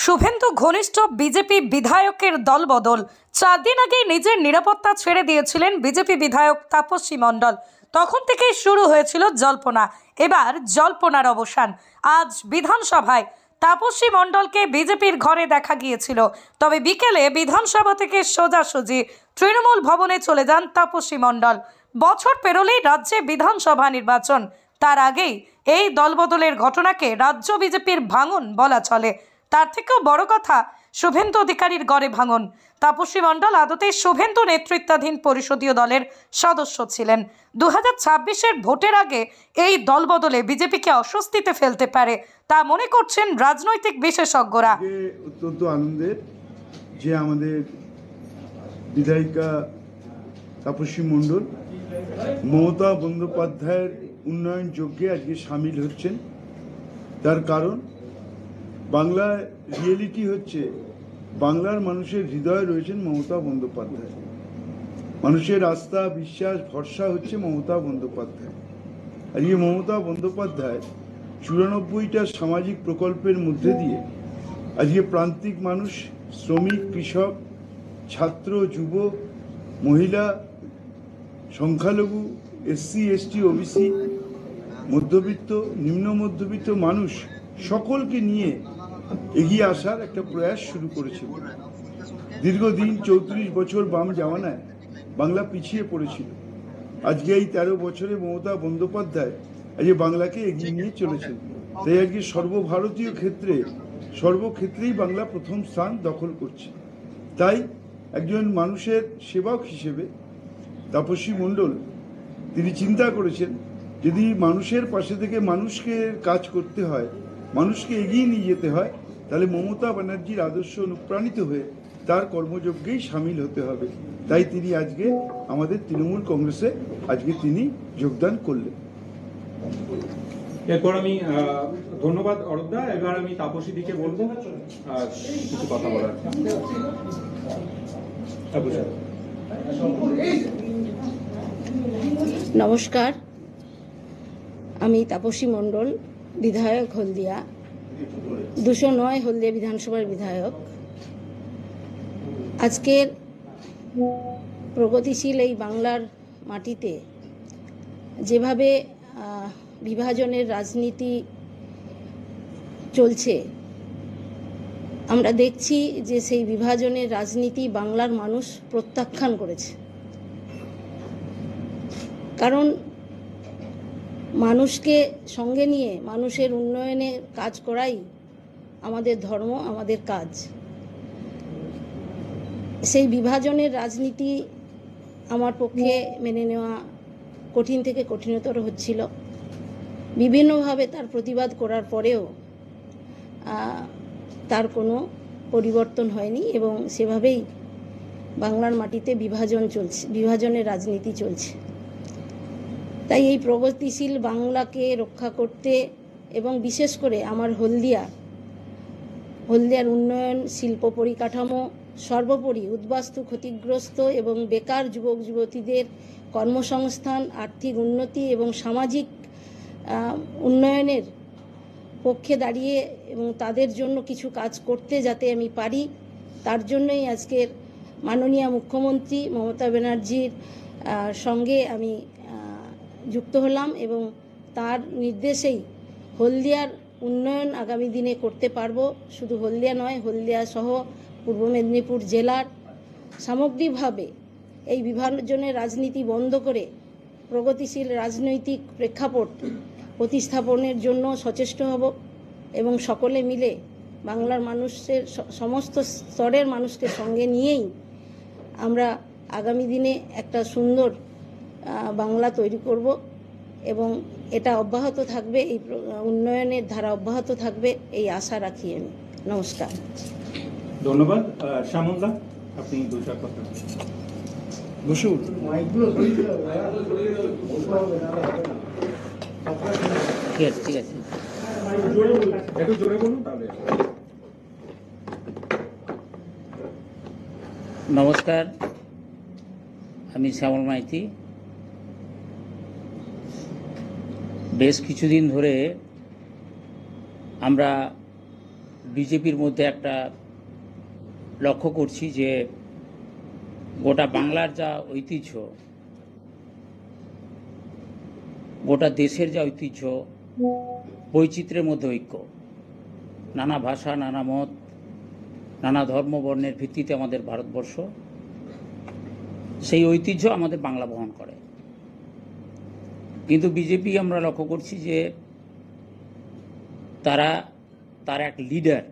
শুভেন্দু ঘনিষ্ঠ বিজেপি বিধায়কের দলবদল। 4 দিন আগে নিজের নিরাপত্তা ছেড়ে দিয়েছিলেন বিজেপি বিধায়ক তাপসী মণ্ডল। তখন থেকেই শুরু হয়েছিল জল্পনা। এবার জল্পনার অবসান। আজ বিধানসভায় তাপসী মণ্ডলকে বিজেপির ঘরে দেখা গিয়েছিল। তবে বিকেলে বিধানসভা থেকে সোজাসুজি তৃণমূল ভবনে চলে যান তাপসী মণ্ডল। বছর পেরোলেই রাজ্যে বিধানসভা নির্বাচন। তার আগেই এই দলবদলের ঘটনাকে রাজ্য বিজেপির ভাঙন বলা চলে। তার থেকেও বড় কথা, শুভেন্দু অধিকারীর গড়ে ভাঙন। তাপসী মণ্ডল আদতে শুভেন্দু নেতৃত্বাধীন পরিষদীয় দলের সদস্য ছিলেন। 2026-এর ভোটের আগে এই দলবদলে বিজেপিকে অস্বস্তিতে ফেলতে পারে তা মনে করছেন রাজনৈতিক বিশেষজ্ঞরা। অত্যন্ত আনন্দের যে আমাদের বিধায়িকা তাপসী মণ্ডল মমতা বন্দ্যোপাধ্যায়ের উন্নয়ন যজ্ঞে আজকে সামিল হচ্ছেন। তার কারণ বাংলায় রিয়েলিটি হচ্ছে, বাংলার মানুষের হৃদয়ে রয়েছেন মমতা বন্দ্যোপাধ্যায়। মানুষের আস্থা, বিশ্বাস, ভরসা হচ্ছে মমতা বন্দ্যোপাধ্যায়। আর এই মমতা বন্দ্যোপাধ্যায় 94টা সামাজিক প্রকল্পের মধ্যে দিয়ে আজকে প্রান্তিক মানুষ, শ্রমিক, কৃষক, ছাত্র, যুব, মহিলা, সংখ্যালঘু, এসসি, এসটি, ওবিসি, মধ্যবিত্ত, নিম্ন মধ্যবিত্ত মানুষ সকলকে নিয়ে এগিয়ে আসার একটা প্রয়াস শুরু করেছিল। দীর্ঘদিন 34 বছর বাম জামানায় বাংলা পিছিয়ে পড়েছিল। আজকে এই 13 বছরে মমতা বন্দ্যোপাধ্যায় আজকে বাংলাকে এগিয়ে নিয়ে চলেছেন। তাই আজকে সর্বভারতীয় সর্বক্ষেত্রেই বাংলা প্রথম স্থান দখল করছে। তাই একজন মানুষের সেবক হিসেবে তাপসী মণ্ডল তিনি চিন্তা করেছেন, যদি মানুষের পাশে থেকে মানুষকে কাজ করতে হয়, মানুষকে এগিয়ে নিয়ে যেতে হয়, তাহলে মমতা ব্যানার্জির আদর্শ অনুপ্রাণিত হয়ে তার কর্মযজ্ঞেই সামিল হতে হবে। তাই তিনি আজকে আমাদের তৃণমূল কংগ্রেসে আজকে তিনি যোগদান করলেন। এরপর আমি ধন্যবাদ অরূপদা। এবার আমি তাপসী দিকে বলবো কিছু কথা বলার। নমস্কার, আমি তাপসী মণ্ডল, বিধায়ক হলদিয়া 209 হলদিয়া বিধানসভার বিধায়ক। আজকের প্রগতিশীল এই বাংলার মাটিতে যেভাবে বিভাজনের রাজনীতি চলছে, আমরা দেখছি যে সেই বিভাজনের রাজনীতি বাংলার মানুষ প্রত্যাখ্যান করেছে। কারণ মানুষকে সঙ্গে নিয়ে মানুষের উন্নয়নে কাজ করাই আমাদের ধর্ম, আমাদের কাজ। সেই বিভাজনের রাজনীতি আমার পক্ষে মেনে নেওয়া কঠিন থেকে কঠিনতর হচ্ছিল। বিভিন্নভাবে তার প্রতিবাদ করার পরেও তার কোনো পরিবর্তন হয়নি এবং সেভাবেই বাংলার মাটিতে বিভাজনের রাজনীতি চলছে। তাই এই প্রগতিশীল বাংলাকে রক্ষা করতে এবং বিশেষ করে আমার হলদিয়ার উন্নয়ন, শিল্প পরিকাঠামো, সর্বোপরি উদ্বাস্তু, ক্ষতিগ্রস্ত এবং বেকার যুবক যুবতীদের কর্মসংস্থান, আর্থিক উন্নতি এবং সামাজিক উন্নয়নের পক্ষে দাঁড়িয়ে এবং তাদের জন্য কিছু কাজ করতে যাতে আমি পারি, তার জন্যই আজকের মাননীয় মুখ্যমন্ত্রী মমতা ব্যানার্জির সঙ্গে আমি যুক্ত হলাম এবং তার নির্দেশেই হলদিয়ার উন্নয়ন আগামী দিনে করতে পারবো। শুধু হলদিয়া নয়, হলদিয়া সহ পূর্ব মেদিনীপুর জেলার সামগ্রিকভাবে এই বিভাজনের রাজনীতি বন্ধ করে প্রগতিশীল রাজনৈতিক প্রেক্ষাপট প্রতিস্থাপনের জন্য সচেষ্ট হব এবং সকলে মিলে বাংলার মানুষের সমস্ত স্তরের মানুষকে সঙ্গে নিয়েই আমরা আগামী দিনে একটা সুন্দর বাংলা তৈরি করব এবং এটা অব্যাহত থাকবে, এই উন্নয়নের ধারা অব্যাহত থাকবে, এই আশা রাখি আমি। নমস্কার। ধন্যবাদ। শ্যামলদা, আপনি দু চার কথা বসুন। ঠিক আছে, একটু জোরে বলুন তাহলে। নমস্কার, আমি শ্যামল মাইতি। বেশ কিছুদিন ধরে আমরা বিজেপির মধ্যে একটা লক্ষ্য করছি যে গোটা বাংলার যা ঐতিহ্য, গোটা দেশের যা ঐতিহ্য, বৈচিত্র্যের মধ্যে ঐক্য, নানা ভাষা, নানা মত, নানা ধর্ম বর্ণের ভিত্তিতে আমাদের ভারতবর্ষ, সেই ঐতিহ্য আমাদের বাংলা বহন করে। কিন্তু বিজেপি আমরা লক্ষ্য করছি যে তার এক লিডার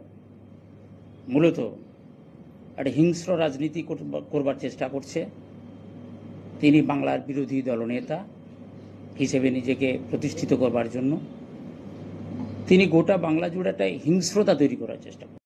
মূলত একটা হিংস্র রাজনীতি করবার চেষ্টা করছে। তিনি বাংলার বিরোধী দলনেতা হিসেবে নিজেকে প্রতিষ্ঠিত করবার জন্য তিনি গোটা বাংলা জুড়ে একটা হিংস্রতা তৈরি করার চেষ্টা করছেন।